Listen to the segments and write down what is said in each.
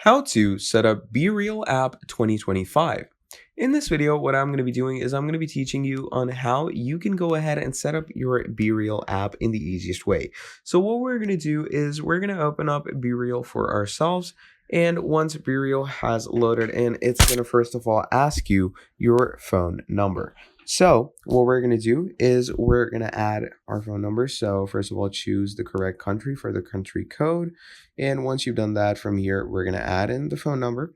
How to set up BeReal app 2025. In this video, what I'm going to be doing is I'm going to be teaching you on how you can go ahead and set up your BeReal app in the easiest way. So what we're going to do is we're going to open up BeReal for ourselves. And once BeReal has loaded in, it's going to first of all ask you your phone number. So what we're going to do is we're going to add our phone number. So first of all, choose the correct country for the country code. And once you've done that, from here, we're going to add in the phone number.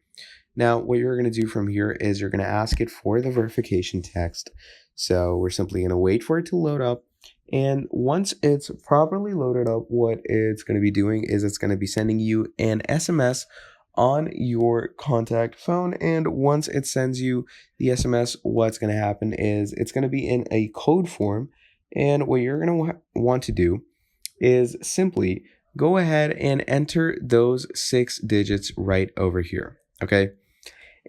Now, what you're going to do from here is you're going to ask it for the verification text. So we're simply going to wait for it to load up. And once it's properly loaded up, what it's going to be doing is it's going to be sending you an SMS on your contact phone. And once it sends you the SMS, what's going to happen is it's going to be in a code form. And what you're going to want to do is simply go ahead and enter those 6 digits right over here. Okay.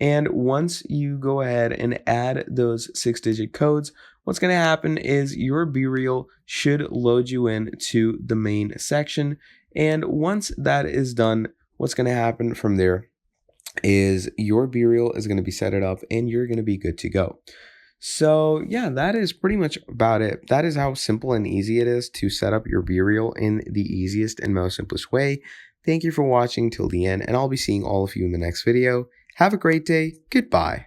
And once you go ahead and add those 6-digit codes, what's going to happen is your BeReal should load you in to the main section. And once that is done, what's going to happen from there is your BeReal is going to be set it up and you're going to be good to go. So yeah, that is pretty much about it. That is how simple and easy it is to set up your BeReal in the easiest and most simplest way. Thank you for watching till the end, and I'll be seeing all of you in the next video. Have a great day. Goodbye.